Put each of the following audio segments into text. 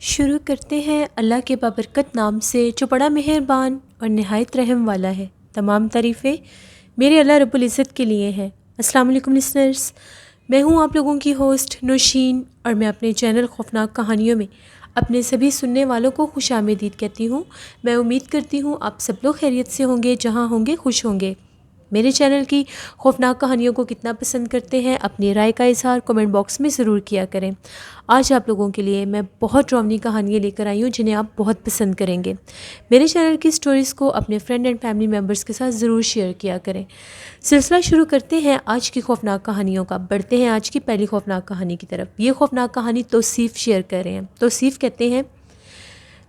شروع کرتے ہیں اللہ کے بابرکت نام سے جو بڑا مہربان اور نہایت رحم والا ہے۔ تمام تعریفیں میرے اللہ رب العزت کے لیے ہیں۔ السلام علیکم لسنرز، میں ہوں آپ لوگوں کی ہوسٹ نوشین، اور میں اپنے چینل خوفناک کہانیوں میں اپنے سبھی سننے والوں کو خوش آمدید کہتی ہوں۔ میں امید کرتی ہوں آپ سب لوگ خیریت سے ہوں گے، جہاں ہوں گے خوش ہوں گے۔ میرے چینل کی خوفناک کہانیوں کو کتنا پسند کرتے ہیں، اپنی رائے کا اظہار کمنٹ باکس میں ضرور کیا کریں۔ آج آپ لوگوں کے لیے میں بہت ڈراؤنی کہانیاں لے کر آئی ہوں جنہیں آپ بہت پسند کریں گے۔ میرے چینل کی سٹوریز کو اپنے فرینڈ اینڈ فیملی ممبرس کے ساتھ ضرور شیئر کیا کریں۔ سلسلہ شروع کرتے ہیں آج کی خوفناک کہانیوں کا۔ بڑھتے ہیں آج کی پہلی خوفناک کہانی کی طرف۔ یہ خوفناک کہانی توصیف شیئر کر رہے ہیں۔ توصیف کہتے ہیں،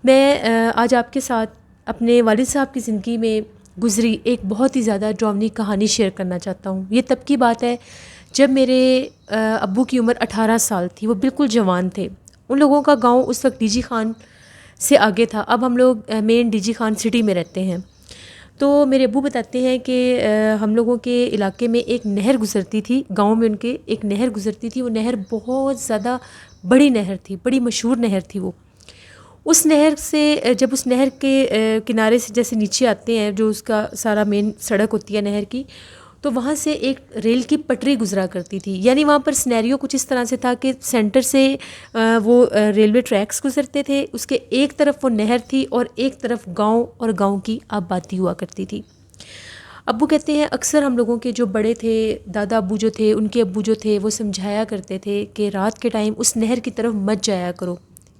میں آج آپ کے ساتھ اپنے والد صاحب کی زندگی میں گزری ایک بہت ہی زیادہ ڈراؤنی کہانی شیئر کرنا چاہتا ہوں۔ یہ تب کی بات ہے جب میرے ابو کی عمر 18 سال تھی، وہ بالکل جوان تھے۔ ان لوگوں کا گاؤں اس وقت ڈی جی خان سے آگے تھا، اب ہم لوگ مین ڈی جی خان سٹی میں رہتے ہیں۔ تو میرے ابو بتاتے ہیں کہ ہم لوگوں کے علاقے میں ایک نہر گزرتی تھی، گاؤں میں ان کے ایک نہر گزرتی تھی۔ وہ نہر بہت زیادہ بڑی نہر تھی، بڑی مشہور نہر تھی وہ۔ اس نہر سے جب اس نہر کے کنارے سے جیسے نیچے آتے ہیں، جو اس کا سارا مین سڑک ہوتی ہے نہر کی، تو وہاں سے ایک ریل کی پٹری گزرا کرتی تھی۔ یعنی وہاں پر سینیریو کچھ اس طرح سے تھا کہ سینٹر سے وہ ریلوے ٹریکس گزرتے تھے، اس کے ایک طرف وہ نہر تھی اور ایک طرف گاؤں، اور گاؤں کی آبادی ہوا کرتی تھی۔ ابو کہتے ہیں اکثر ہم لوگوں کے جو بڑے تھے، دادا ابو جو تھے، ان کے ابو جو تھے، وہ سمجھایا کرتے تھے کہ رات کے ٹائم اس نہر کی طرف مت جایا کرو،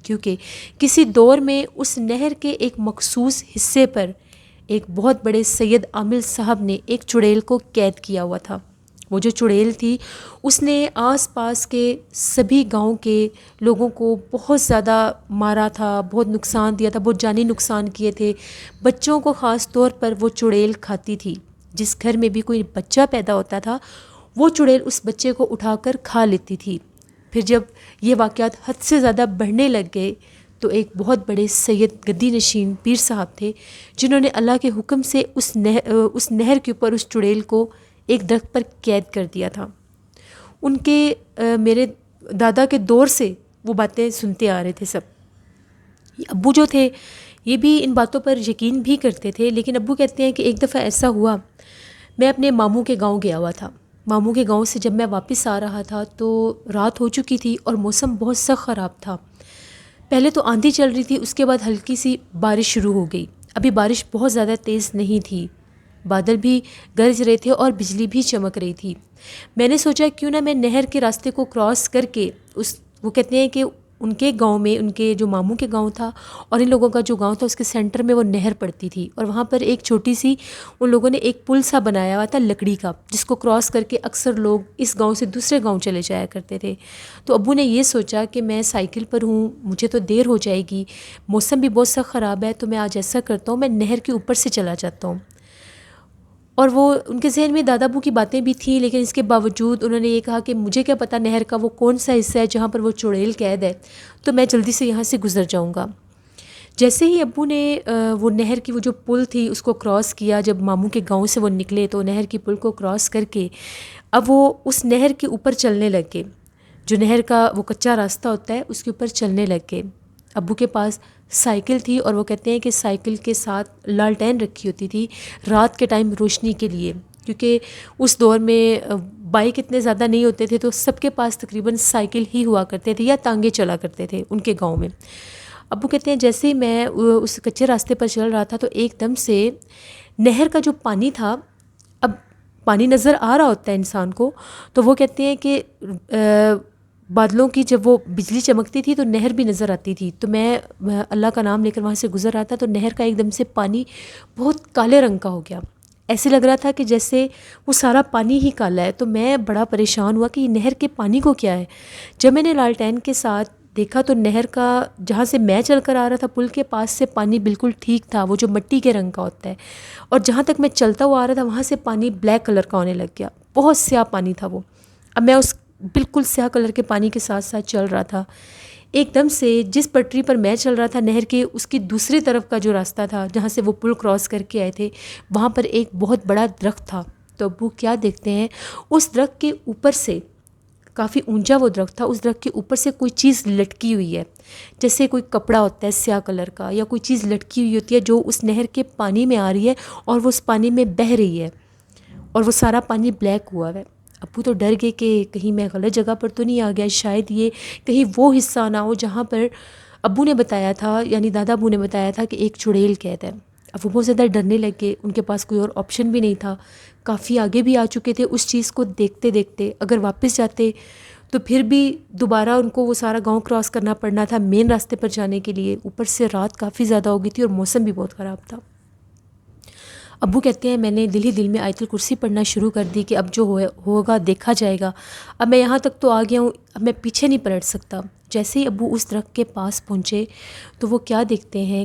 کیونکہ کسی دور میں اس نہر کے ایک مخصوص حصے پر ایک بہت بڑے سید عامل صاحب نے ایک چڑیل کو قید کیا ہوا تھا۔ وہ جو چڑیل تھی، اس نے آس پاس کے سبھی گاؤں کے لوگوں کو بہت زیادہ مارا تھا، بہت نقصان دیا تھا، بہت جانی نقصان کیے تھے۔ بچوں کو خاص طور پر وہ چڑیل کھاتی تھی۔ جس گھر میں بھی کوئی بچہ پیدا ہوتا تھا، وہ چڑیل اس بچے کو اٹھا کر کھا لیتی تھی۔ پھر جب یہ واقعات حد سے زیادہ بڑھنے لگ گئے تو ایک بہت بڑے سید گدی نشین پیر صاحب تھے، جنہوں نے اللہ کے حکم سے اس نہر کے اوپر اس چڑیل کو ایک درخت پر قید کر دیا تھا۔ ان کے میرے دادا کے دور سے وہ باتیں سنتے آ رہے تھے سب۔ ابو جو تھے یہ بھی ان باتوں پر یقین بھی کرتے تھے، لیکن ابو کہتے ہیں کہ ایک دفعہ ایسا ہوا، میں اپنے ماموں کے گاؤں گیا ہوا تھا۔ ماموں کے گاؤں سے جب میں واپس آ رہا تھا تو رات ہو چکی تھی اور موسم بہت سخت خراب تھا۔ پہلے تو آندھی چل رہی تھی، اس کے بعد ہلکی سی بارش شروع ہو گئی۔ ابھی بارش بہت زیادہ تیز نہیں تھی، بادل بھی گرج رہے تھے اور بجلی بھی چمک رہی تھی۔ میں نے سوچا کیوں نہ میں نہر کے راستے کو کراس کر کے وہ کہتے ہیں کہ ان کے گاؤں میں، ان کے جو ماموں کے گاؤں تھا اور ان لوگوں کا جو گاؤں تھا، اس کے سینٹر میں وہ نہر پڑتی تھی، اور وہاں پر ایک چھوٹی سی ان لوگوں نے ایک پل سا بنایا ہوا تھا لکڑی کا، جس کو کراس کر کے اکثر لوگ اس گاؤں سے دوسرے گاؤں چلے جایا کرتے تھے۔ تو ابو نے یہ سوچا کہ میں سائیکل پر ہوں، مجھے تو دیر ہو جائے گی، موسم بھی بہت سخت خراب ہے، تو میں آج ایسا کرتا ہوں، میں نہر کے اوپر سے چلا جاتا ہوں۔ اور وہ ان کے ذہن میں دادا ابو کی باتیں بھی تھیں، لیکن اس کے باوجود انہوں نے یہ کہا کہ مجھے کیا پتہ نہر کا وہ کون سا حصہ ہے جہاں پر وہ چڑیل قید ہے، تو میں جلدی سے یہاں سے گزر جاؤں گا۔ جیسے ہی ابو نے وہ نہر کی وہ جو پل تھی اس کو کراس کیا، جب ماموں کے گاؤں سے وہ نکلے تو نہر کی پل کو کراس کر کے اب وہ اس نہر کے اوپر چلنے لگ گئے۔ جو نہر کا وہ کچا راستہ ہوتا ہے اس کے اوپر چلنے لگ گئے۔ ابو کے پاس سائیکل تھی، اور وہ کہتے ہیں کہ سائیکل کے ساتھ لالٹین رکھی ہوتی تھی رات کے ٹائم روشنی کے لیے، کیونکہ اس دور میں بائک اتنے زیادہ نہیں ہوتے تھے، تو سب کے پاس تقریباً سائیکل ہی ہوا کرتے تھے یا تانگے چلا کرتے تھے ان کے گاؤں میں۔ ابو کہتے ہیں جیسے ہی میں اس کچے راستے پر چل رہا تھا تو ایک دم سے نہر کا جو پانی تھا، اب پانی نظر آ رہا ہوتا ہے انسان کو، تو وہ کہتے ہیں کہ بادلوں کی جب وہ بجلی چمکتی تھی تو نہر بھی نظر آتی تھی۔ تو میں اللہ کا نام لے کر وہاں سے گزر رہا تھا تو نہر کا ایک دم سے پانی بہت کالے رنگ کا ہو گیا، ایسے لگ رہا تھا کہ جیسے وہ سارا پانی ہی کالا ہے۔ تو میں بڑا پریشان ہوا کہ یہ نہر کے پانی کو کیا ہے۔ جب میں نے لالٹین کے ساتھ دیکھا تو نہر کا جہاں سے میں چل کر آ رہا تھا پل کے پاس سے پانی بالکل ٹھیک تھا، وہ جو مٹی کے رنگ کا ہوتا ہے، اور جہاں تک میں چلتا ہوا آ رہا تھا وہاں سے پانی بلیک کلر کا ہونے لگ گیا، بہت سیاہ پانی تھا وہ۔ اب میں اس بالکل سیاہ کلر کے پانی کے ساتھ ساتھ چل رہا تھا، ایک دم سے جس پٹری پر میں چل رہا تھا نہر کے اس کی دوسری طرف کا جو راستہ تھا جہاں سے وہ پل کراس کر کے آئے تھے، وہاں پر ایک بہت بڑا درخت تھا۔ تو ابو کیا دیکھتے ہیں، اس درخت کے اوپر سے کافی اونچا وہ درخت تھا، اس درخت کے اوپر سے کوئی چیز لٹکی ہوئی ہے، جیسے کوئی کپڑا ہوتا ہے سیاہ کلر کا، یا کوئی چیز لٹکی ہوئی ہوتی ہے جو اس نہر کے پانی میں آ رہی ہے اور وہ اس پانی میں بہہ رہی ہے، اور وہ سارا پانی بلیک ہوا ہے۔ ابو تو ڈر گئے کہ کہیں میں غلط جگہ پر تو نہیں آ گیا، شاید یہ کہیں وہ حصہ نہ ہو جہاں پر ابو نے بتایا تھا، یعنی دادا ابو نے بتایا تھا کہ ایک چڑیل قید ہے۔ اب وہ بہت زیادہ ڈرنے لگے، ان کے پاس کوئی اور آپشن بھی نہیں تھا، کافی آگے بھی آ چکے تھے اس چیز کو دیکھتے دیکھتے، اگر واپس جاتے تو پھر بھی دوبارہ ان کو وہ سارا گاؤں کراس کرنا پڑنا تھا مین راستے پر جانے کے لیے، اوپر سے رات کافی زیادہ ہو گئی تھی اور موسم بھی بہت خراب تھا۔ ابو کہتے ہیں میں نے دل ہی دل میں آیت الکرسی پڑھنا شروع کر دی کہ اب جو ہوگا دیکھا جائے گا، اب میں یہاں تک تو آ گیا ہوں، اب میں پیچھے نہیں پلٹ سکتا۔ جیسے ہی ابو اس درخت کے پاس پہنچے تو وہ کیا دیکھتے ہیں،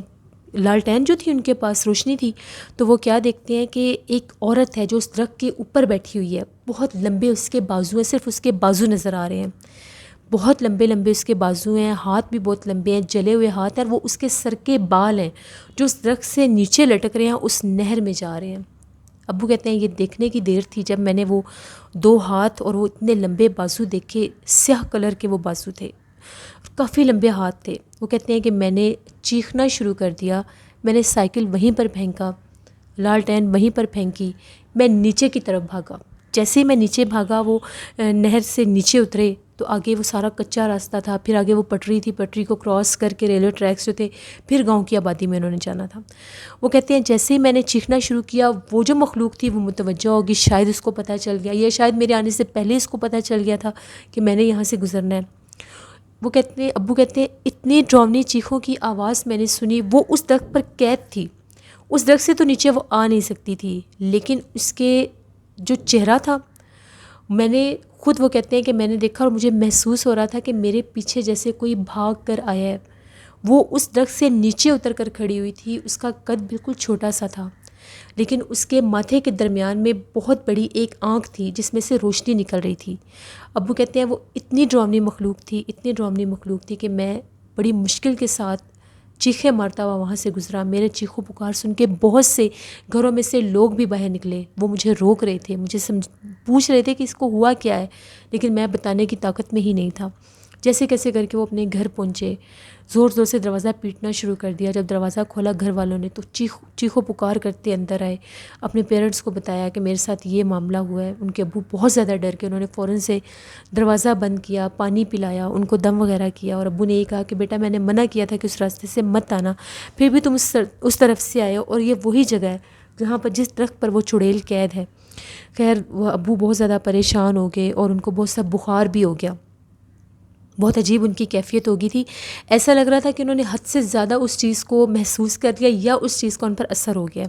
لالٹین جو تھی ان کے پاس روشنی تھی، تو وہ کیا دیکھتے ہیں کہ ایک عورت ہے جو اس درخت کے اوپر بیٹھی ہوئی ہے، بہت لمبے اس کے بازو ہیں، صرف اس کے بازو نظر آ رہے ہیں، بہت لمبے لمبے اس کے بازو ہیں، ہاتھ بھی بہت لمبے ہیں، جلے ہوئے ہاتھ ہیں، اور وہ اس کے سر کے بال ہیں جو اس درخت سے نیچے لٹک رہے ہیں، اس نہر میں جا رہے ہیں۔ ابو کہتے ہیں یہ دیکھنے کی دیر تھی جب میں نے وہ دو ہاتھ اور وہ اتنے لمبے بازو دیکھے، سیاہ کلر کے وہ بازو تھے، کافی لمبے ہاتھ تھے۔ وہ کہتے ہیں کہ میں نے چیخنا شروع کر دیا، میں نے سائیکل وہیں پر پھینکا، لالٹین وہیں پر پھینکی، میں نیچے کی طرف بھاگا۔ جیسے ہی میں نیچے بھاگا، وہ نہر سے نیچے اترے تو آگے وہ سارا کچا راستہ تھا، پھر آگے وہ پٹری تھی، پٹری کو کراس کر کے ریلوے ٹریکس جو تھے، پھر گاؤں کی آبادی میں انہوں نے جانا تھا۔ وہ کہتے ہیں جیسے ہی میں نے چیخنا شروع کیا، وہ جو مخلوق تھی وہ متوجہ ہوگی، شاید اس کو پتہ چل گیا، یا شاید میرے آنے سے پہلے اس کو پتہ چل گیا تھا کہ میں نے یہاں سے گزرنا ہے۔ وہ کہتے ہیں، ابو کہتے ہیں اتنی ڈراؤنی چیخوں کی آواز میں نے سنی، وہ اس درخت پر قید تھی، اس درخت سے تو نیچے وہ آ نہیں سکتی تھی، لیکن اس کے جو چہرہ تھا، میں نے خود، وہ کہتے ہیں کہ میں نے دیکھا اور مجھے محسوس ہو رہا تھا کہ میرے پیچھے جیسے کوئی بھاگ کر آیا ہے۔ وہ اس درخت سے نیچے اتر کر کھڑی ہوئی تھی، اس کا قد بالکل چھوٹا سا تھا، لیکن اس کے ماتھے کے درمیان میں بہت بڑی ایک آنکھ تھی جس میں سے روشنی نکل رہی تھی۔ ابو کہتے ہیں وہ اتنی ڈراؤنی مخلوق تھی، اتنی ڈراؤنی مخلوق تھی کہ میں بڑی مشکل کے ساتھ چیخیں مارتا ہوا وہاں سے گزرا۔ میرے چیخوں پکار سن کے بہت سے گھروں میں سے لوگ بھی باہر نکلے، وہ مجھے روک رہے تھے، مجھے پوچھ رہے تھے کہ اس کو ہوا کیا ہے، لیکن میں بتانے کی طاقت میں ہی نہیں تھا۔ جیسے کیسے کر کے وہ اپنے گھر پہنچے، زور زور سے دروازہ پیٹنا شروع کر دیا۔ جب دروازہ کھولا گھر والوں نے تو چیخو پکار کرتے اندر آئے، اپنے پیرنٹس کو بتایا کہ میرے ساتھ یہ معاملہ ہوا ہے۔ ان کے ابو بہت زیادہ ڈر کے، انہوں نے فوراً سے دروازہ بند کیا، پانی پلایا، ان کو دم وغیرہ کیا، اور ابو نے یہ کہا کہ بیٹا میں نے منع کیا تھا کہ اس راستے سے مت آنا، پھر بھی تم اس طرف سے آئے ہو، اور یہ وہی جگہ ہے جہاں پر جس درخت پر وہ چڑیل قید ہے۔ خیر وہ ابو بہت زیادہ پریشان ہو گئے اور ان کو بہت سا بخار بھی ہو گیا، بہت عجیب ان کی کیفیت ہو گئی تھی، ایسا لگ رہا تھا کہ انہوں نے حد سے زیادہ اس چیز کو محسوس کر لیا یا اس چیز کا ان پر اثر ہو گیا۔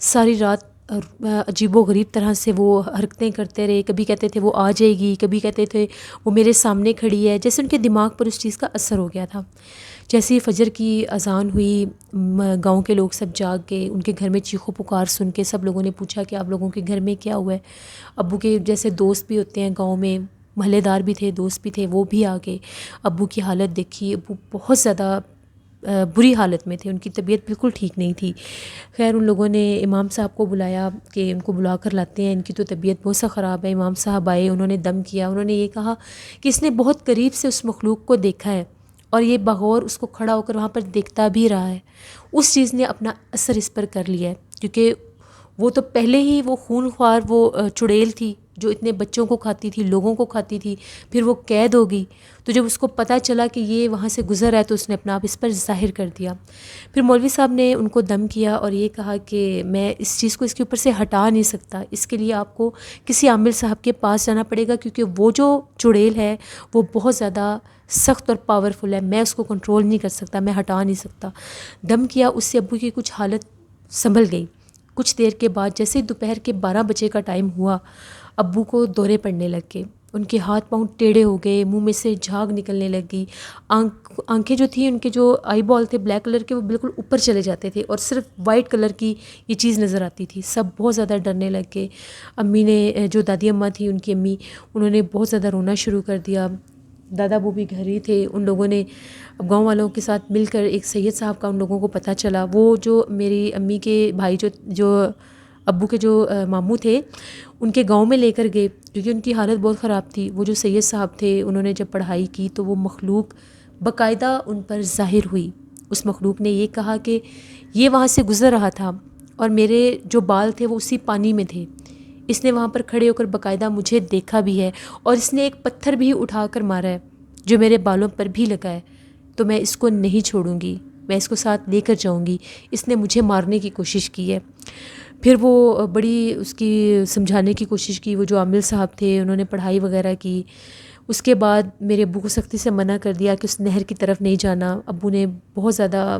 ساری رات عجیب و غریب طرح سے وہ حرکتیں کرتے رہے، کبھی کہتے تھے وہ آ جائے گی، کبھی کہتے تھے وہ میرے سامنے کھڑی ہے، جیسے ان کے دماغ پر اس چیز کا اثر ہو گیا تھا۔ جیسے ہی فجر کی اذان ہوئی، گاؤں کے لوگ سب جاگ گئے، ان کے گھر میں چیخو پکار سن کے سب لوگوں نے پوچھا کہ آپ لوگوں کے گھر میں کیا ہوا ہے۔ ابو کے جیسے دوست بھی ہوتے ہیں گاؤں میں، محلے دار بھی تھے، دوست بھی تھے، وہ بھی آ گئے۔ ابو کی حالت دیکھی، ابو بہت زیادہ بری حالت میں تھے، ان کی طبیعت بالکل ٹھیک نہیں تھی۔ خیر ان لوگوں نے امام صاحب کو بلایا کہ ان کو بلا کر لاتے ہیں، ان کی تو طبیعت بہت سا خراب ہے۔ امام صاحب آئے، انہوں نے دم کیا، انہوں نے یہ کہا کہ اس نے بہت قریب سے اس مخلوق کو دیکھا ہے اور یہ بغور اس کو کھڑا ہو کر وہاں پر دیکھتا بھی رہا ہے، اس چیز نے اپنا اثر اس پر کر لیا ہے، کیونکہ وہ تو پہلے ہی وہ خون خوار وہ چڑیل تھی جو اتنے بچوں کو کھاتی تھی، لوگوں کو کھاتی تھی، پھر وہ قید ہو گئی، تو جب اس کو پتہ چلا کہ یہ وہاں سے گزر رہا ہے تو اس نے اپنا آپ اس پر ظاہر کر دیا۔ پھر مولوی صاحب نے ان کو دم کیا اور یہ کہا کہ میں اس چیز کو اس کے اوپر سے ہٹا نہیں سکتا، اس کے لیے آپ کو کسی عامل صاحب کے پاس جانا پڑے گا، کیونکہ وہ جو چڑیل ہے وہ بہت زیادہ سخت اور پاورفل ہے، میں اس کو کنٹرول نہیں کر سکتا، میں ہٹا نہیں سکتا۔ دم کیا، اس سے ابو کی کچھ حالت سنبھل گئی۔ کچھ دیر کے بعد جیسے دوپہر کے 12 بجے کا ٹائم ہوا، ابو کو دورے پڑنے لگ گئے، ان کے ہاتھ پاؤں ٹیڑھے ہو گئے، منہ میں سے جھاگ نکلنے لگی، آنکھیں جو تھیں ان کے جو آئی بال تھے بلیک کلر کے وہ بالکل اوپر چلے جاتے تھے اور صرف وائٹ کلر کی یہ چیز نظر آتی تھی۔ سب بہت زیادہ ڈرنے لگ گئے۔ امی نے، جو دادی اماں تھیں ان کی امی، انہوں نے بہت زیادہ رونا شروع کر دیا۔ دادا ابو بھی گھر ہی تھے، ان لوگوں نے گاؤں والوں کے ساتھ مل کر، ایک سید صاحب کا ان لوگوں کو پتہ چلا، وہ جو میری امی کے بھائی جو ابو کے جو ماموں تھے ان کے گاؤں میں لے کر گئے، کیونکہ ان کی حالت بہت خراب تھی۔ وہ جو سید صاحب تھے انہوں نے جب پڑھائی کی تو وہ مخلوق باقاعدہ ان پر ظاہر ہوئی۔ اس مخلوق نے یہ کہا کہ یہ وہاں سے گزر رہا تھا اور میرے جو بال تھے وہ اسی پانی میں تھے، اس نے وہاں پر کھڑے ہو کر باقاعدہ مجھے دیکھا بھی ہے اور اس نے ایک پتھر بھی اٹھا کر مارا ہے جو میرے بالوں پر بھی لگا ہے، تو میں اس کو نہیں چھوڑوں گی، میں اس کو ساتھ لے کر جاؤں گی، اس نے مجھے مارنے کی کوشش کی ہے۔ پھر وہ بڑی اس کی سمجھانے کی کوشش کی، وہ جو عامل صاحب تھے انہوں نے پڑھائی وغیرہ کی۔ اس کے بعد میرے ابو کو سختی سے منع کر دیا کہ اس نہر کی طرف نہیں جانا۔ ابو نے بہت زیادہ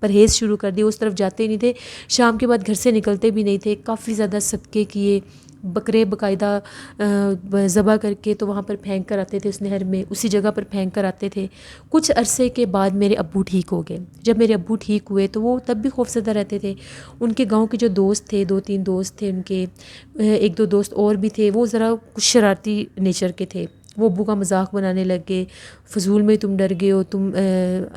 پرہیز شروع کر دی، اس طرف جاتے ہی نہیں تھے، شام کے بعد گھر سے نکلتے بھی نہیں تھے۔ کافی زیادہ صدقے کیے، بکرے باقاعدہ ذبح کر کے تو وہاں پر پھینک کر آتے تھے اس نہر میں، اسی جگہ پر پھینک کر آتے تھے۔ کچھ عرصے کے بعد میرے ابو ٹھیک ہو گئے۔ جب میرے ابو ٹھیک ہوئے تو وہ تب بھی خوفزدہ رہتے تھے۔ ان کے گاؤں کے جو دوست تھے، 2-3 دوست تھے ان کے، 1-2 دوست اور بھی تھے، وہ ذرا کچھ شرارتی نیچر کے تھے۔ وہ ابو کا مذاق بنانے لگ گئے، فضول میں تم ڈر گئے ہو،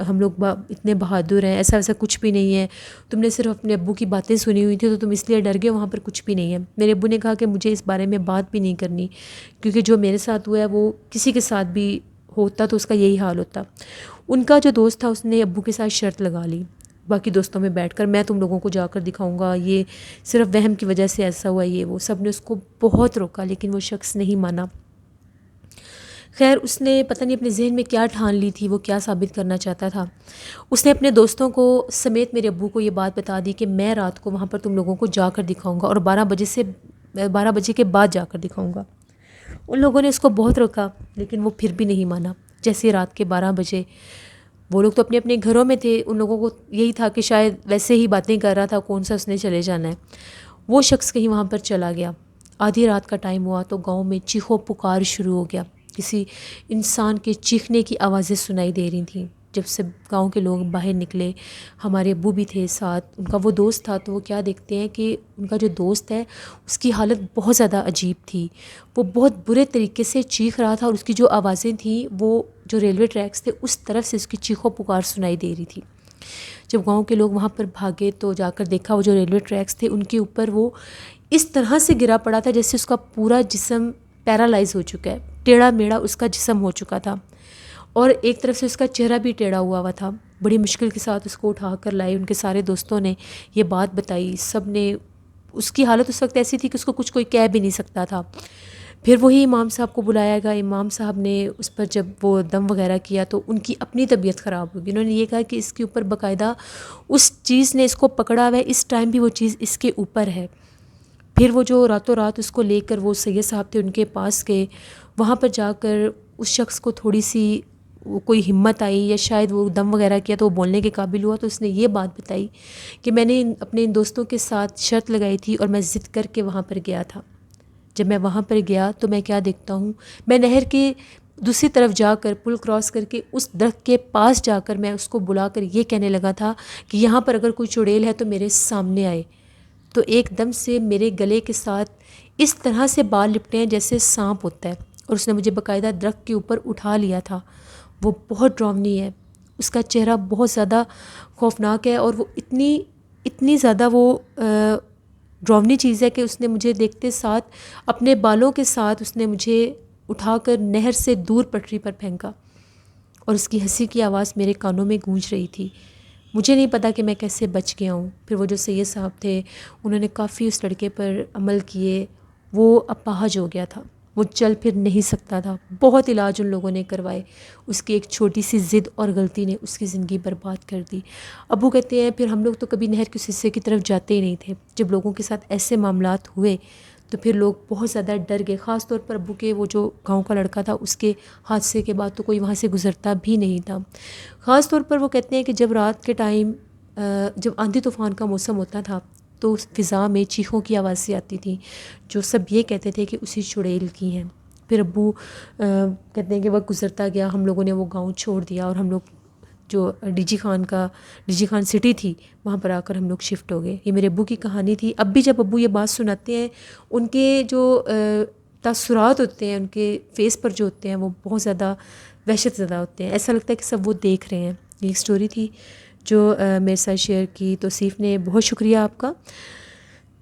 ہم لوگ اتنے بہادر ہیں، ایسا ویسا کچھ بھی نہیں ہے، تم نے صرف اپنے ابو کی باتیں سنی ہوئی تھی تو تم اس لیے ڈر گئے، وہاں پر کچھ بھی نہیں ہے۔ میرے ابو نے کہا کہ مجھے اس بارے میں بات بھی نہیں کرنی، کیونکہ جو میرے ساتھ ہوا ہے وہ کسی کے ساتھ بھی ہوتا تو اس کا یہی حال ہوتا۔ ان کا جو دوست تھا اس نے ابو کے ساتھ شرط لگا لی باقی دوستوں میں بیٹھ کر، میں تم لوگوں کو جا کر دکھاؤں گا، یہ صرف وہم کی وجہ سے ایسا ہوا، یہ وہ سب نے اس کو بہت روکا لیکن وہ شخص نہیں مانا۔ خیر اس نے پتہ نہیں اپنے ذہن میں کیا ٹھان لی تھی، وہ کیا ثابت کرنا چاہتا تھا۔ اس نے اپنے دوستوں کو سمیت میرے ابو کو یہ بات بتا دی کہ میں رات کو وہاں پر تم لوگوں کو جا کر دکھاؤں گا اور 12 بجے کے بعد جا کر دکھاؤں گا۔ ان لوگوں نے اس کو بہت روکا لیکن وہ پھر بھی نہیں مانا۔ جیسے رات کے 12 بجے وہ لوگ تو اپنے اپنے گھروں میں تھے، ان لوگوں کو یہی تھا کہ شاید ویسے ہی باتیں کر رہا تھا، کون سا اس نے چلے جانا ہے۔ وہ شخص کہیں وہاں پر چلا گیا۔ آدھی رات کا ٹائم ہوا تو گاؤں میں چیخو پکار شروع ہو گیا، کسی انسان کے چیخنے کی آوازیں سنائی دے رہی تھیں۔ جب سب گاؤں کے لوگ باہر نکلے، ہمارے ابو بھی تھے ساتھ، ان کا وہ دوست تھا، تو وہ کیا دیکھتے ہیں کہ ان کا جو دوست ہے اس کی حالت بہت زیادہ عجیب تھی، وہ بہت برے طریقے سے چیخ رہا تھا اور اس کی جو آوازیں تھیں وہ جو ریلوے ٹریکس تھے اس طرف سے اس کی چیخو پکار سنائی دے رہی تھی۔ جب گاؤں کے لوگ وہاں پر بھاگے تو جا کر دیکھا وہ جو ریلوے ٹریکس تھے ان کے اوپر وہ اس طرح سے گرا پڑا تھا جیسے اس کا پورا جسم پیرالائز ہو چکا ہے، ٹیڑھا میڑھا اس کا جسم ہو چکا تھا اور ایک طرف سے اس کا چہرہ بھی ٹیڑھا ہوا تھا۔ بڑی مشکل کے ساتھ اس کو اٹھا کر لائے، ان کے سارے دوستوں نے یہ بات بتائی، سب نے، اس کی حالت اس وقت ایسی تھی کہ اس کو کچھ کوئی کہہ بھی نہیں سکتا تھا۔ پھر وہی امام صاحب کو بلایا گیا، امام صاحب نے اس پر جب وہ دم وغیرہ کیا تو ان کی اپنی طبیعت خراب ہوگی۔ انہوں نے یہ کہا کہ اس کے اوپر باقاعدہ اس چیز نے اس کو پکڑا ہوا ہے، اس ٹائم بھی وہ چیز اس کے اوپر ہے۔ پھر وہ جو راتوں رات اس کو لے کر وہ سید صاحب تھے ان کے پاس گئے، وہاں پر جا کر اس شخص کو تھوڑی سی کوئی ہمت آئی یا شاید وہ دم وغیرہ کیا تو وہ بولنے کے قابل ہوا، تو اس نے یہ بات بتائی کہ میں نے اپنے ان دوستوں کے ساتھ شرط لگائی تھی اور میں ضد کر کے وہاں پر گیا تھا۔ جب میں وہاں پر گیا تو میں کیا دیکھتا ہوں، میں نہر کے دوسری طرف جا کر پل کراس کر کے اس درخت کے پاس جا کر میں اس کو بلا کر یہ کہنے لگا تھا کہ یہاں پر اگر کوئی چڑیل ہے تو میرے سامنے آئے، تو ایک دم سے میرے گلے کے ساتھ اس طرح سے بال لپٹے ہیں جیسے سانپ ہوتا ہے، اور اس نے مجھے باقاعدہ درخت کے اوپر اٹھا لیا تھا۔ وہ بہت ڈراؤنی ہے، اس کا چہرہ بہت زیادہ خوفناک ہے اور وہ اتنی زیادہ وہ ڈراؤنی چیز ہے کہ اس نے مجھے دیکھتے ساتھ اپنے بالوں کے ساتھ اس نے مجھے اٹھا کر نہر سے دور پٹری پر پھینکا اور اس کی ہنسی کی آواز میرے کانوں میں گونج رہی تھی۔ مجھے نہیں پتا کہ میں کیسے بچ گیا ہوں۔ پھر وہ جو سید صاحب تھے انہوں نے کافی اس لڑکے پر عمل کیے، وہ اپاہج ہو گیا تھا، وہ چل پھر نہیں سکتا تھا، بہت علاج ان لوگوں نے کروائے، اس کی ایک چھوٹی سی ضد اور غلطی نے اس کی زندگی برباد کر دی۔ ابو کہتے ہیں پھر ہم لوگ تو کبھی نہر کے اس حصے کی طرف جاتے ہی نہیں تھے، جب لوگوں کے ساتھ ایسے معاملات ہوئے تو پھر لوگ بہت زیادہ ڈر گئے، خاص طور پر ابو کے وہ جو گاؤں کا لڑکا تھا اس کے حادثے کے بعد تو کوئی وہاں سے گزرتا بھی نہیں تھا۔ خاص طور پر وہ کہتے ہیں کہ جب رات کے ٹائم جب آندھی طوفان کا موسم ہوتا تھا تو فضا میں چیخوں کی آوازیں آتی تھیں جو سب یہ کہتے تھے کہ اسی چڑیل کی ہیں۔ پھر ابو کہتے ہیں کہ وقت گزرتا گیا، ہم لوگوں نے وہ گاؤں چھوڑ دیا اور ہم لوگ جو ڈی جی خان سٹی تھی وہاں پر آ کر ہم لوگ شفٹ ہو گئے۔ یہ میرے ابو کی کہانی تھی۔ اب بھی جب ابو یہ بات سناتے ہیں ان کے جو تاثرات ہوتے ہیں ان کے فیس پر جو ہوتے ہیں وہ بہت زیادہ وحشت زدہ ہوتے ہیں، ایسا لگتا ہے کہ سب وہ دیکھ رہے ہیں۔ یہ ایک سٹوری تھی جو میرے ساتھ شیئر کی توصیف نے، بہت شکریہ آپ کا۔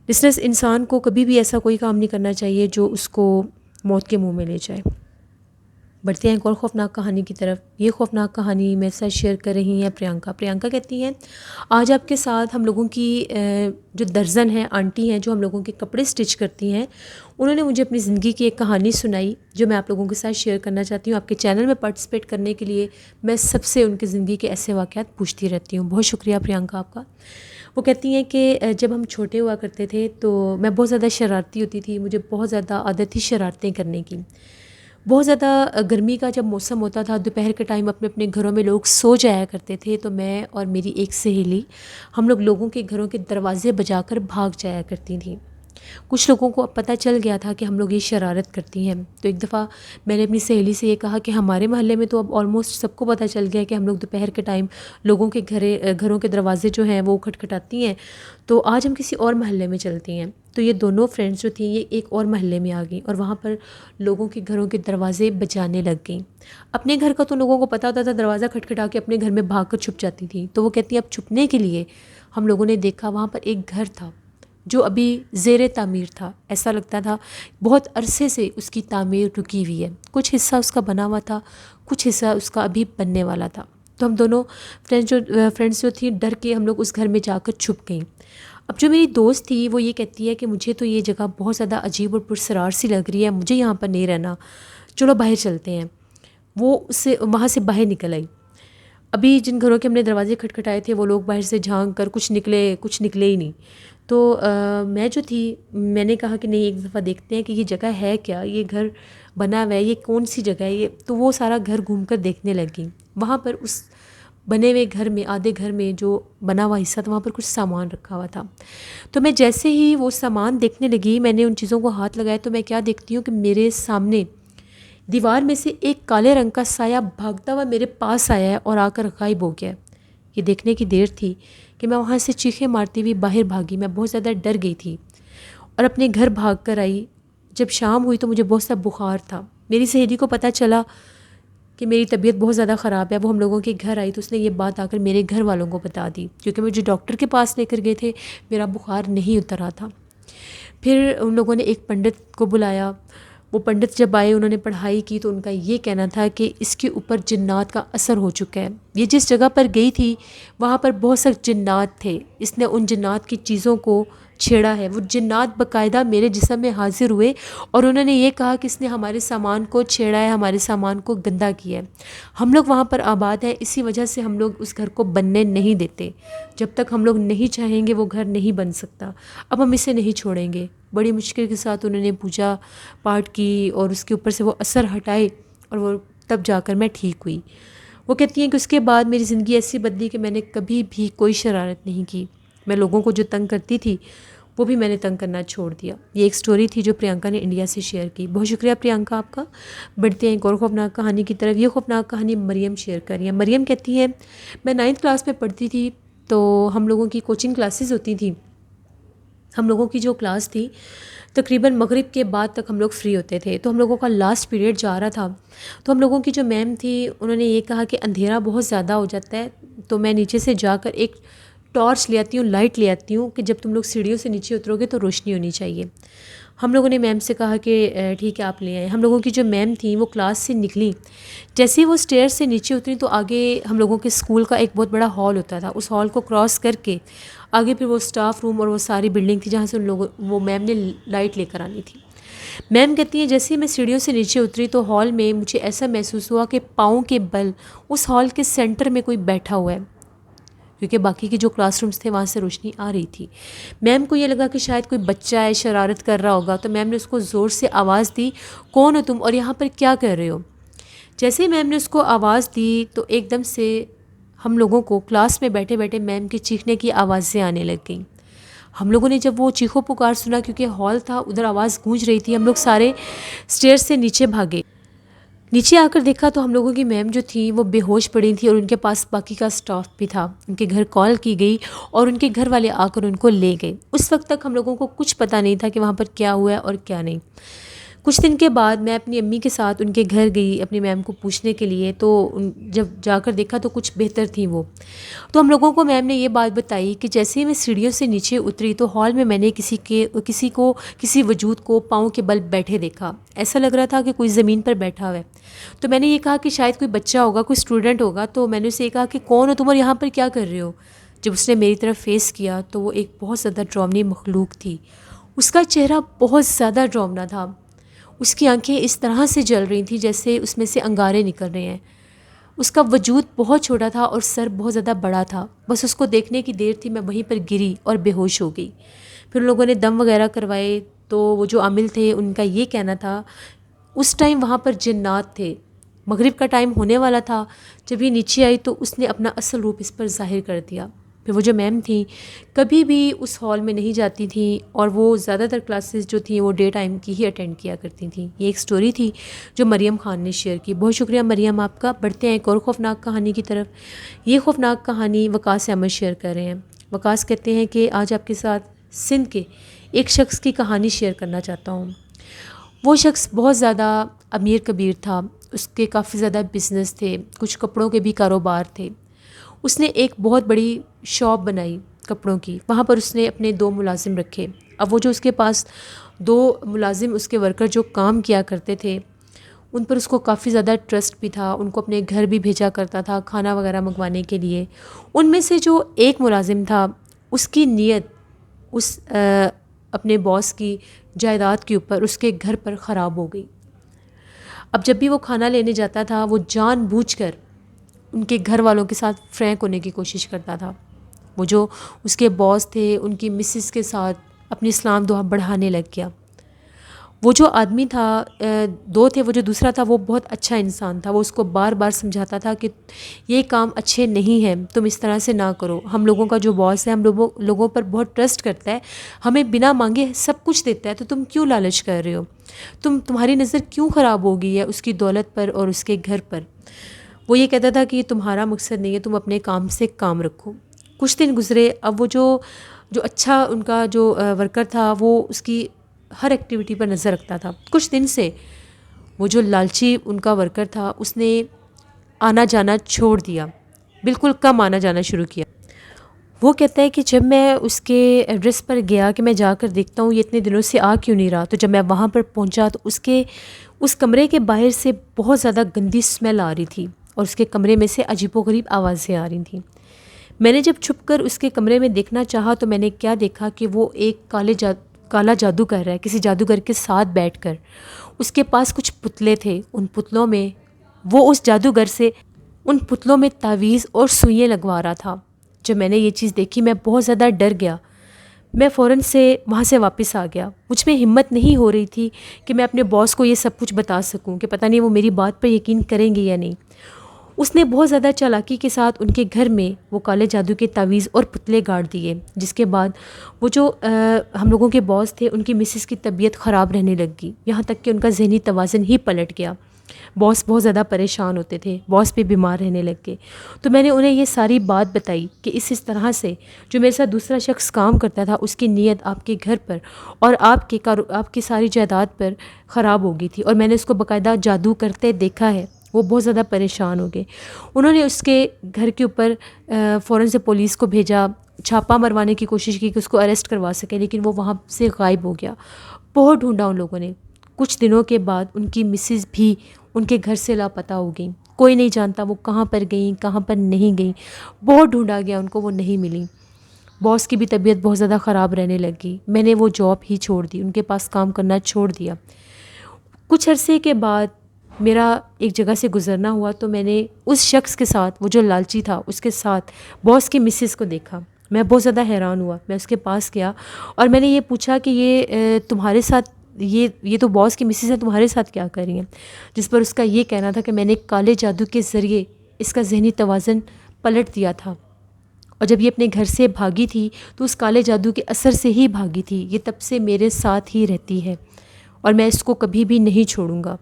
لسنرس، انسان کو کبھی بھی ایسا کوئی کام نہیں کرنا چاہیے جو اس کو موت کے منہ میں لے جائے۔ بڑھتے ہیں ایک اور خوفناک کہانی کی طرف۔ یہ خوفناک کہانی میرے ساتھ شیئر کر رہی ہیں پریانکا کہتی ہیں، آج آپ کے ساتھ ہم لوگوں کی جو درزن ہیں، آنٹی ہیں جو ہم لوگوں کے کپڑے سٹچ کرتی ہیں، انہوں نے مجھے اپنی زندگی کی ایک کہانی سنائی جو میں آپ لوگوں کے ساتھ شیئر کرنا چاہتی ہوں۔ آپ کے چینل میں پارٹیسپیٹ کرنے کے لیے میں سب سے ان کی زندگی کے ایسے واقعات پوچھتی رہتی ہوں۔ بہت شکریہ پریانکا آپ کا۔ وہ کہتی ہیں کہ جب ہم چھوٹے ہوا کرتے تھے تو میں بہت زیادہ شرارتی ہوتی تھی، مجھے بہت زیادہ عادت تھی شرارتیں کرنے کی۔ بہت زیادہ گرمی کا جب موسم ہوتا تھا، دوپہر کے ٹائم اپنے اپنے گھروں میں لوگ سو جایا کرتے تھے، تو میں اور میری ایک سہیلی ہم لوگ لوگوں کے گھروں کے دروازے بجا کر بھاگ جایا کرتی تھیں۔ کچھ لوگوں کو اب پتہ چل گیا تھا کہ ہم لوگ یہ شرارت کرتی ہیں، تو ایک دفعہ میں نے اپنی سہیلی سے یہ کہا کہ ہمارے محلے میں تو اب آلموسٹ سب کو پتہ چل گیا کہ ہم لوگ دوپہر کے ٹائم لوگوں کے گھروں کے دروازے جو ہیں وہ کھٹکھٹاتی ہیں، تو آج ہم کسی اور محلے میں چلتی ہیں۔ تو یہ دونوں فرینڈس جو تھیں یہ ایک اور محلے میں آ گئیں اور وہاں پر لوگوں کے گھروں کے دروازے بجانے لگ گئیں۔ اپنے گھر کا تو لوگوں کو پتہ ہوتا تھا، دروازہ کھٹکھٹا کے اپنے گھر میں بھاگ کر چھپ جاتی تھیں، تو وہ کہتی ہیں اب چھپنے کے لیے ہم لوگوں نے دیکھا وہاں پر ایک گھر تھا جو ابھی زیر تعمیر تھا۔ ایسا لگتا تھا بہت عرصے سے اس کی تعمیر رکی ہوئی ہے، کچھ حصہ اس کا بنا ہوا تھا، کچھ حصہ اس کا ابھی بننے والا تھا۔ تو ہم دونوں فرینڈس جو تھیں ڈر کے ہم لوگ اس گھر میں جا کر چھپ گئیں۔ اب جو میری دوست تھی وہ یہ کہتی ہے کہ مجھے تو یہ جگہ بہت زیادہ عجیب اور پرسرار سی لگ رہی ہے، مجھے یہاں پر نہیں رہنا، چلو باہر چلتے ہیں۔ وہ وہاں سے باہر نکل آئی۔ ابھی جن گھروں کے ہم نے دروازے کھٹکھٹائے تھے وہ لوگ باہر سے جھانک کر کچھ نکلے ہی نہیں۔ تو میں جو تھی میں نے کہا کہ نہیں ایک دفعہ دیکھتے ہیں کہ یہ جگہ ہے کیا، یہ گھر بنا ہوا ہے، یہ کون سی جگہ ہے یہ۔ تو وہ سارا گھر گھوم کر دیکھنے لگیں۔ وہاں پر اس بنے ہوئے گھر میں آدھے گھر میں جو بنا ہوا حصہ تھا وہاں پر کچھ سامان رکھا ہوا تھا۔ تو میں جیسے ہی وہ سامان دیکھنے لگی، میں نے ان چیزوں کو ہاتھ لگایا تو میں کیا دیکھتی ہوں کہ میرے سامنے دیوار میں سے ایک کالے رنگ کا سایہ بھاگتا ہوا میرے پاس آیا ہے اور آ کر غائب ہو گیا۔ یہ دیکھنے کی دیر تھی کہ میں وہاں سے چیخیں مارتی ہوئی باہر بھاگی۔ میں بہت زیادہ ڈر گئی تھی اور اپنے گھر بھاگ کر آئی۔ جب شام ہوئی تو مجھے بہت سا بخار تھا۔ میری سہیلی کو پتہ چلا کہ میری طبیعت بہت زیادہ خراب ہے، وہ ہم لوگوں کے گھر آئی تو اس نے یہ بات آ کر میرے گھر والوں کو بتا دی، کیونکہ مجھے ڈاکٹر کے پاس لے کر گئے تھے، میرا بخار نہیں اترا تھا۔ پھر ان لوگوں نے ایک پنڈت کو بلایا۔ وہ پنڈت جب آئے انہوں نے پڑھائی کی تو ان کا یہ کہنا تھا کہ اس کے اوپر جنات کا اثر ہو چکا ہے۔ یہ جس جگہ پر گئی تھی وہاں پر بہت سے جنات تھے، اس نے ان جنات کی چیزوں کو چھیڑا ہے۔ وہ جنات باقاعدہ میرے جسم میں حاضر ہوئے اور انہوں نے یہ کہا کہ اس نے ہمارے سامان کو چھیڑا ہے، ہمارے سامان کو گندا کیا ہے۔ ہم لوگ وہاں پر آباد ہیں، اسی وجہ سے ہم لوگ اس گھر کو بننے نہیں دیتے، جب تک ہم لوگ نہیں چاہیں گے وہ گھر نہیں بن سکتا، اب ہم اسے نہیں چھوڑیں گے۔ بڑی مشکل کے ساتھ انہوں نے پوجا پاٹ کی اور اس کے اوپر سے وہ اثر ہٹائے اور وہ تب جا کر میں ٹھیک ہوئی۔ وہ کہتی ہیں کہ اس کے بعد میری زندگی ایسی بدلی کہ میں نے کبھی بھی کوئی شرارت نہیں کی۔ میں لوگوں کو جو تنگ کرتی تھی وہ بھی میں نے تنگ کرنا چھوڑ دیا۔ یہ ایک سٹوری تھی جو پریانکا نے انڈیا سے شیئر کی۔ بہت شکریہ پریانکا آپ کا۔ بڑھتے ہیں ایک اور خوفناک کہانی کی طرف۔ یہ خوفناک کہانی مریم شیئر کر رہی ہیں۔ مریم کہتی ہے میں 9th کلاس میں پڑھتی تھی تو ہم لوگوں کی کوچنگ کلاسز ہوتی تھیں۔ ہم لوگوں کی جو کلاس تھی تقریباً مغرب کے بعد تک ہم لوگ فری ہوتے تھے، تو ہم لوگوں کا لاسٹ پیریڈ جا رہا تھا، تو ہم لوگوں کی جو میم تھی انہوں نے یہ کہا کہ اندھیرا بہت زیادہ ہو جاتا ہے، تو میں نیچے سے جا کر ایک ٹارچ لے آتی ہوں، لائٹ لے آتی ہوں کہ جب تم لوگ سیڑھیوں سے نیچے اترو گے تو روشنی ہونی چاہیے۔ ہم لوگوں نے میم سے کہا کہ ٹھیک ہے آپ لے آئیں۔ ہم لوگوں کی جو میم تھیں وہ کلاس سے نکلیں، جیسے ہی وہ اسٹیئر سے نیچے اتریں تو آگے ہم لوگوں کے اسکول کا ایک بہت بڑا ہال ہوتا تھا، اس ہال کو کراس کر کے آگے پھر وہ اسٹاف روم اور وہ ساری بلڈنگ تھی جہاں سے وہ میم نے لائٹ لے کر آنی تھی۔ میم کہتی ہیں جیسے ہی میں سیڑھیوں سے نیچے اتری تو ہال میں مجھے ایسا محسوس ہوا کہ پاؤں کے بل اس ہال کے سینٹر میں کوئی بیٹھا ہوا ہے، کیونکہ باقی کے جو کلاس رومز تھے وہاں سے روشنی آ رہی تھی۔ میم کو یہ لگا کہ شاید کوئی بچہ ہے شرارت کر رہا ہوگا، تو میم نے اس کو زور سے آواز دی کون ہو تم اور یہاں پر کیا کر رہے ہو۔ جیسے ہی میم نے اس کو آواز دی تو ایک دم سے ہم لوگوں کو کلاس میں بیٹھے بیٹھے میم کے چیخنے کی آوازیں آنے لگ گئیں۔ ہم لوگوں نے جب وہ چیخو پکار سنا، کیونکہ ہال تھا ادھر آواز گونج رہی تھی، ہم لوگ سارے اسٹیئر سے نیچے بھاگے۔ نیچے آ کر دیکھا تو ہم لوگوں کی میم جو تھیں وہ بے ہوش پڑی تھیں اور ان کے پاس باقی کا اسٹاف بھی تھا۔ ان کے گھر کال کی گئی اور ان کے گھر والے آ کر ان کو لے گئے۔ اس وقت تک ہم لوگوں کو کچھ پتہ نہیں تھا کہ وہاں پر کیا ہوا ہے اور کیا نہیں۔ کچھ دن کے بعد میں اپنی امی کے ساتھ ان کے گھر گئی اپنی میم کو پوچھنے کے لیے، تو جب جا کر دیکھا تو کچھ بہتر تھیں وہ. تو ہم لوگوں کو میم نے یہ بات بتائی کہ جیسے ہی میں سیڑھیوں سے نیچے اتری تو ہال میں نے کسی وجود کو پاؤں کے بل بیٹھے دیکھا. ایسا لگ رہا تھا کہ کوئی زمین پر بیٹھا ہوا ہے. تو میں نے یہ کہا کہ شاید کوئی بچہ ہوگا، کوئی اسٹوڈنٹ ہوگا. تو میں نے اسے یہ کہا کہ کون ہو تم اور یہاں پر کیا کر رہے ہو؟ جب اس نے میری طرف فیس کیا تو وہ ایک بہت زیادہ ڈراؤنی مخلوق تھی. اس کا چہرہ بہت زیادہ ڈراؤنا تھا. اس کی آنکھیں اس طرح سے جل رہی تھیں جیسے اس میں سے انگارے نکل رہے ہیں. اس کا وجود بہت چھوٹا تھا اور سر بہت زیادہ بڑا تھا. بس اس کو دیکھنے کی دیر تھی، میں وہیں پر گری اور بے ہوش ہو گئی. پھر لوگوں نے دم وغیرہ کروائے تو وہ جو عامل تھے ان کا یہ کہنا تھا اس ٹائم وہاں پر جنات تھے. مغرب کا ٹائم ہونے والا تھا. جب یہ نیچے آئی تو اس نے اپنا اصل روپ اس پر ظاہر کر دیا. پھر وہ جو میم تھیں کبھی بھی اس ہال میں نہیں جاتی تھیں اور وہ زیادہ تر کلاسز جو تھیں وہ ڈے ٹائم کی ہی اٹینڈ کیا کرتی تھیں. یہ ایک سٹوری تھی جو مریم خان نے شیئر کی. بہت شکریہ مریم آپ کا. بڑھتے ہیں ایک اور خوفناک کہانی کی طرف. یہ خوفناک کہانی وقاص احمد شیئر کر رہے ہیں. وقاص کہتے ہیں کہ آج آپ کے ساتھ سندھ کے ایک شخص کی کہانی شیئر کرنا چاہتا ہوں. وہ شخص بہت زیادہ امیر کبیر تھا. اس کے کافی زیادہ بزنس تھے، کچھ کپڑوں کے بھی کاروبار تھے. اس نے ایک بہت بڑی شاپ بنائی کپڑوں کی. وہاں پر اس نے اپنے 2 ملازم رکھے. اب وہ جو اس کے پاس 2 ملازم اس کے ورکر جو کام کیا کرتے تھے ان پر اس کو کافی زیادہ ٹرسٹ بھی تھا. ان کو اپنے گھر بھی بھیجا کرتا تھا کھانا وغیرہ منگوانے کے لیے. ان میں سے جو ایک ملازم تھا اس کی نیت اس اپنے باس کی جائیداد کے اوپر اس کے گھر پر خراب ہو گئی. اب جب بھی وہ کھانا لینے جاتا تھا وہ جان بوجھ کر ان کے گھر والوں کے ساتھ فرینک ہونے کی کوشش کرتا تھا. وہ جو اس کے باس تھے ان کی مسز کے ساتھ اپنی اسلام دعا بڑھانے لگ گیا. وہ جو آدمی تھا 2 تھے، وہ جو دوسرا تھا وہ بہت اچھا انسان تھا. وہ اس کو بار بار سمجھاتا تھا کہ یہ کام اچھے نہیں ہیں، تم اس طرح سے نہ کرو. ہم لوگوں کا جو باس ہے ہم لوگوں پر بہت ٹرسٹ کرتا ہے، ہمیں بنا مانگے سب کچھ دیتا ہے، تو تم کیوں لالچ کر رہے ہو؟ تمہاری نظر کیوں خراب ہو گئی ہے اس کی دولت پر اور اس کے گھر پر؟ وہ یہ کہتا تھا کہ یہ تمہارا مقصد نہیں ہے، تم اپنے کام سے کام رکھو. کچھ دن گزرے. اب وہ جو اچھا ان کا جو ورکر تھا وہ اس کی ہر ایکٹیویٹی پر نظر رکھتا تھا. کچھ دن سے وہ جو لالچی ان کا ورکر تھا اس نے آنا جانا چھوڑ دیا، بالکل کم آنا جانا شروع کیا. وہ کہتا ہے کہ جب میں اس کے ایڈریس پر گیا کہ میں جا کر دیکھتا ہوں یہ اتنے دنوں سے آ کیوں نہیں رہا، تو جب میں وہاں پر پہنچا تو اس کمرے کے باہر سے بہت زیادہ گندی اسمیل آ رہی تھی اور اس کے کمرے میں سے عجیب و غریب آوازیں آ رہی تھیں. میں نے جب چھپ کر اس کے کمرے میں دیکھنا چاہا تو میں نے کیا دیکھا کہ وہ ایک کالا جادو کر رہا ہے کسی جادوگر کے ساتھ بیٹھ کر. اس کے پاس کچھ پتلے تھے، ان پتلوں میں وہ اس جادوگر سے ان پتلوں میں تعویذ اور سوئیاں لگوا رہا تھا. جب میں نے یہ چیز دیکھی میں بہت زیادہ ڈر گیا. میں فوراً سے وہاں سے واپس آ گیا. مجھ میں ہمت نہیں ہو رہی تھی کہ میں اپنے باس کو یہ سب کچھ بتا سکوں کہ پتہ نہیں وہ میری بات پر یقین کریں گے یا نہیں. اس نے بہت زیادہ چالاکی کے ساتھ ان کے گھر میں وہ کالے جادو کے تعویذ اور پتلے گاڑ دیے، جس کے بعد وہ جو ہم لوگوں کے باس تھے ان کی مسز کی طبیعت خراب رہنے لگ گئی، یہاں تک کہ ان کا ذہنی توازن ہی پلٹ گیا. باس بہت زیادہ پریشان ہوتے تھے، باس بھی بیمار رہنے لگ گئے. تو میں نے انہیں یہ ساری بات بتائی کہ اس طرح سے جو میرے ساتھ دوسرا شخص کام کرتا تھا اس کی نیت آپ کے گھر پر اور آپ کی ساری جائیداد پر خراب ہو گئی تھی، اور میں نے اس کو باقاعدہ جادو کرتے دیکھا ہے. وہ بہت زیادہ پریشان ہو گئے. انہوں نے اس کے گھر کے اوپر فوراً سے پولیس کو بھیجا، چھاپہ مروانے کی کوشش کی کہ اس کو اریسٹ کروا سکے، لیکن وہ وہاں سے غائب ہو گیا. بہت ڈھونڈا ان لوگوں نے. کچھ دنوں کے بعد ان کی مسز بھی ان کے گھر سے لاپتہ ہو گئیں. کوئی نہیں جانتا وہ کہاں پر گئیں کہاں پر نہیں گئیں. بہت ڈھونڈا گیا ان کو، وہ نہیں ملی. باس کی بھی طبیعت بہت زیادہ خراب رہنے لگی. میں نے وہ جاب ہی چھوڑ دی، ان کے پاس کام کرنا چھوڑ دیا. کچھ عرصے کے بعد میرا ایک جگہ سے گزرنا ہوا تو میں نے اس شخص کے ساتھ، وہ جو لالچی تھا اس کے ساتھ باس کی مسز کو دیکھا. میں بہت زیادہ حیران ہوا. میں اس کے پاس گیا اور میں نے یہ پوچھا کہ یہ تمہارے ساتھ یہ تو باس کی مسز ہے، تمہارے ساتھ کیا کر رہی ہیں؟ جس پر اس کا یہ کہنا تھا کہ میں نے کالے جادو کے ذریعے اس کا ذہنی توازن پلٹ دیا تھا، اور جب یہ اپنے گھر سے بھاگی تھی تو اس کالے جادو کے اثر سے ہی بھاگی تھی. یہ تب سے میرے ساتھ ہی رہتی ہے اور میں اس کو کبھی بھی نہیں چھوڑوں گا.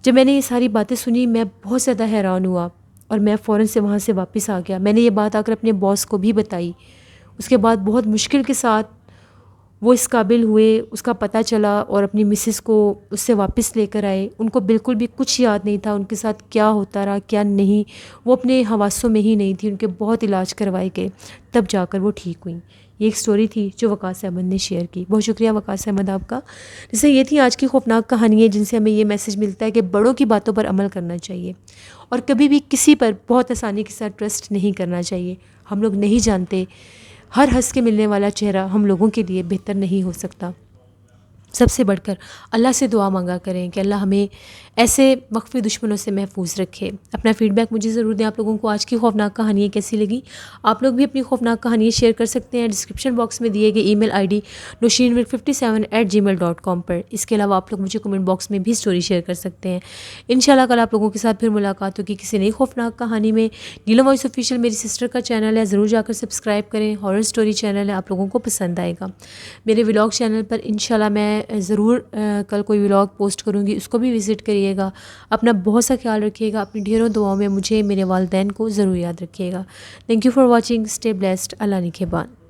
جب میں نے یہ ساری باتیں سنی میں بہت زیادہ حیران ہوا اور میں فوراً سے وہاں سے واپس آ گیا. میں نے یہ بات آ کر اپنے باس کو بھی بتائی. اس کے بعد بہت مشکل کے ساتھ وہ اس قابل ہوئے، اس کا پتہ چلا اور اپنی مسز کو اس سے واپس لے کر آئے. ان کو بالکل بھی کچھ یاد نہیں تھا ان کے ساتھ کیا ہوتا رہا کیا نہیں. وہ اپنے حواسوں میں ہی نہیں تھی. ان کے بہت علاج کروائے گئے تب جا کر وہ ٹھیک ہوئیں. یہ ایک سٹوری تھی جو وقاص احمد نے شیئر کی. بہت شکریہ وقاص احمد آپ کا. جیسے یہ تھی آج کی خوفناک کہانیاں جن سے ہمیں یہ میسج ملتا ہے کہ بڑوں کی باتوں پر عمل کرنا چاہیے اور کبھی بھی کسی پر بہت آسانی کے ساتھ ٹرسٹ نہیں کرنا چاہیے. ہم لوگ نہیں جانتے ہر ہنس کے ملنے والا چہرہ ہم لوگوں کے لیے بہتر نہیں ہو سکتا. سب سے بڑھ کر اللہ سے دعا مانگا کریں کہ اللہ ہمیں ایسے مخفی دشمنوں سے محفوظ رکھے. اپنا فیڈ بیک مجھے ضرور دیں. آپ لوگوں کو آج کی خوفناک کہانیاں کیسی لگی؟ آپ لوگ بھی اپنی خوفناک کہانیاں شیئر کر سکتے ہیں ڈسکرپشن باکس میں دیے گئے ای میل آئی ڈی noshinmilk57@gmail.com پر. اس کے علاوہ آپ لوگ مجھے کمنٹ باکس میں بھی سٹوری شیئر کر سکتے ہیں. انشاءاللہ کل آپ لوگوں کے ساتھ پھر ملاقات ہوگی کسی نئی خوفناک کہانی میں. نیلم وائس آفیشیل میری سسٹر کا چینل ہے، ضرور جا کر سبسکرائب کریں. ہارر سٹوری چینل ہے، آپ لوگوں کو پسند آئے گا. میرے ولاگ چینل پر انشاءاللہ میں ضرور کل کوئی ولاگ پوسٹ کروں گی، اس کو بھی وزٹ کریے گا. اپنا بہت سا خیال رکھیے گا. اپنی ڈھیروں دعاؤں میں مجھے میرے والدین کو ضرور یاد رکھیے گا. Thank you for watching. Stay blessed. اللہ نگہبان.